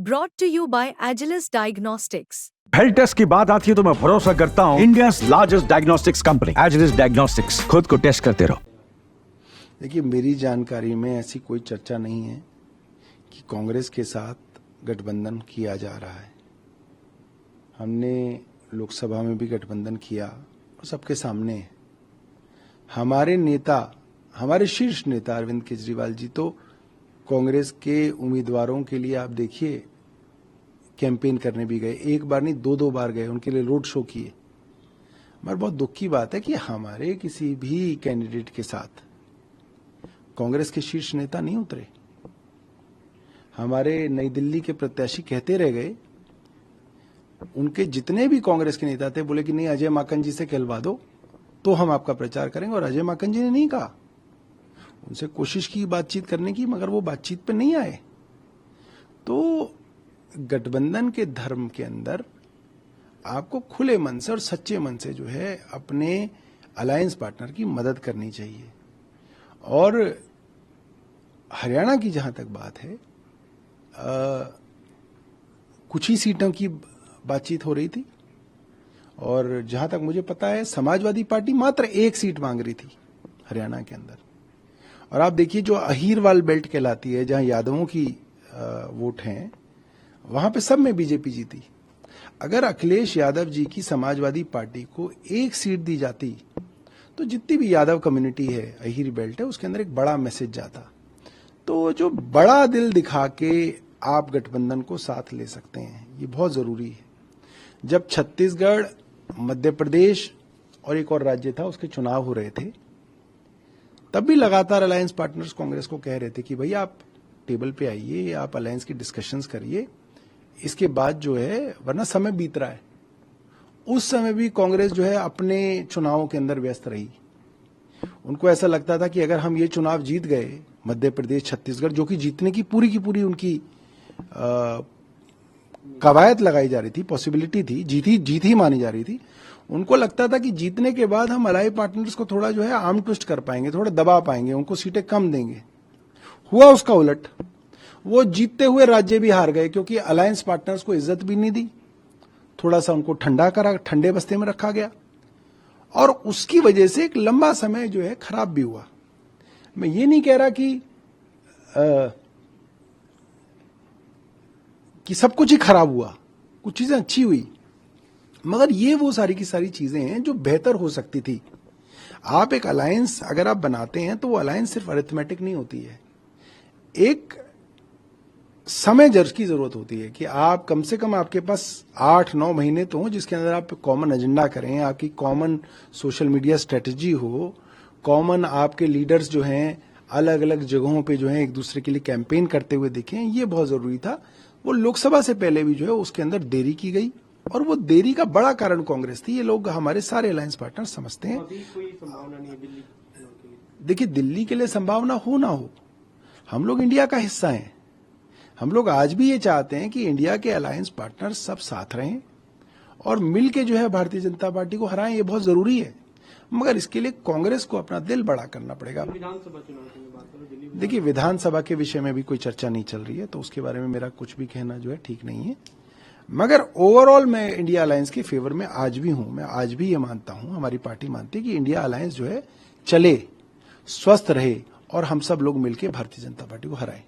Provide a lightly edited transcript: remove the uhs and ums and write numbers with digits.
Brought to you by Agilus Diagnostics. Health test की बात आती है तो मैं भरोसा करता हूँ India's largest diagnostics company Agilus Diagnostics. खुद को टेस्ट करते रहो। देखिए, मेरी जानकारी में ऐसी कोई चर्चा नहीं है कि कांग्रेस के साथ गठबंधन किया जा रहा है। हमने लोकसभा में भी गठबंधन किया और सबके सामने है। हमारे नेता, हमारे शीर्ष नेता अरविंद केजरीवाल जी तो कांग्रेस के उम्मीदवारों के लिए आप देखिए कैंपेन करने भी गए, एक बार नहीं दो बार गए, उनके लिए रोड शो किए। मगर बहुत दुख की बात है कि हमारे किसी भी कैंडिडेट के साथ कांग्रेस के शीर्ष नेता नहीं उतरे। हमारे नई दिल्ली के प्रत्याशी कहते रह गए, उनके जितने भी कांग्रेस के नेता थे बोले कि नहीं, अजय माकन जी से कहलवा दो तो हम आपका प्रचार करेंगे। और अजय माकन जी ने नहीं कहा, उनसे कोशिश की बातचीत करने की, मगर वो बातचीत पे नहीं आए। तो गठबंधन के धर्म के अंदर आपको खुले मन से और सच्चे मन से जो है अपने अलायंस पार्टनर की मदद करनी चाहिए। और हरियाणा की जहां तक बात है, कुछ ही सीटों की बातचीत हो रही थी और जहां तक मुझे पता है समाजवादी पार्टी मात्र एक सीट मांग रही थी हरियाणा के अंदर। और आप देखिए, जो अहीरवाल बेल्ट कहलाती है, जहां यादवों की वोट हैं, वहां पे सब में बीजेपी जीती। अगर अखिलेश यादव जी की समाजवादी पार्टी को एक सीट दी जाती तो जितनी भी यादव कम्युनिटी है, अहीर बेल्ट है, उसके अंदर एक बड़ा मैसेज जाता। तो जो बड़ा दिल दिखा के आप गठबंधन को साथ ले सकते हैं, ये बहुत जरूरी है। जब छत्तीसगढ़, मध्य प्रदेश और एक और राज्य था, उसके चुनाव हो रहे थे, तब भी लगातार अलायंस पार्टनर्स कांग्रेस को कह रहे थे कि भाई आप टेबल पे आइए, आप अलायंस की डिस्कशंस करिए, इसके बाद जो है, वरना समय बीत रहा है। उस समय भी कांग्रेस जो है अपने चुनावों के अंदर व्यस्त रही। उनको ऐसा लगता था कि अगर हम ये चुनाव जीत गए, मध्य प्रदेश, छत्तीसगढ़, जो कि जीतने की पूरी उनकी कवायद लगाई जा रही थी, पॉसिबिलिटी थी, जीत ही मानी जा रही थी। उनको लगता था कि जीतने के बाद हम अलायंस पार्टनर्स को थोड़ा जो है आर्म ट्विस्ट कर पाएंगे, थोड़ा दबा पाएंगे, उनको सीटें कम देंगे। हुआ उसका उलट। वो जीतते हुए राज्य भी हार गए, क्योंकि अलायंस पार्टनर्स को इज्जत भी नहीं दी, थोड़ा सा उनको ठंडे बस्ते में रखा गया और उसकी वजह से एक लंबा समय जो है खराब भी हुआ। मैं ये नहीं कह रहा कि सब कुछ ही खराब हुआ, कुछ चीजें अच्छी हुई, मगर ये वो सारी की सारी चीजें हैं जो बेहतर हो सकती थी। आप एक अलायंस अगर आप बनाते हैं तो वो अलायंस सिर्फ अरिथमेटिक नहीं होती है, एक समय की जरूरत होती है कि आप कम से कम, आपके पास 8-9 महीने तो हो जिसके अंदर आप कॉमन एजेंडा करें, आपकी कॉमन सोशल मीडिया स्ट्रेटेजी हो, कॉमन आपके लीडर्स जो हैं अलग अलग जगहों पे जो है एक दूसरे के लिए कैंपेन करते हुए दिखें। ये बहुत जरूरी था। वो लोकसभा से पहले भी जो है उसके अंदर देरी की गई और वो देरी का बड़ा कारण कांग्रेस थी। ये लोग, हमारे सारे अलायंस पार्टनर समझते हैं। देखिए, दिल्ली के लिए संभावना हो ना हो, हम लोग इंडिया का हिस्सा हैं। हम लोग आज भी ये चाहते हैं कि इंडिया के अलायंस पार्टनर सब साथ रहें और मिलके जो है भारतीय जनता पार्टी को हराएं। ये बहुत जरूरी है, मगर इसके लिए कांग्रेस को अपना दिल बड़ा करना पड़ेगा। देखिए, विधानसभा के विषय में भी कोई चर्चा नहीं चल रही है, तो उसके बारे में मेरा कुछ भी कहना जो है ठीक नहीं है। मगर ओवरऑल मैं इंडिया अलायंस के फेवर में आज भी हूं। मैं आज भी ये मानता हूं, हमारी पार्टी मानती है कि इंडिया अलायंस जो है चले, स्वस्थ रहे और हम सब लोग मिलकर भारतीय जनता पार्टी को हराएं।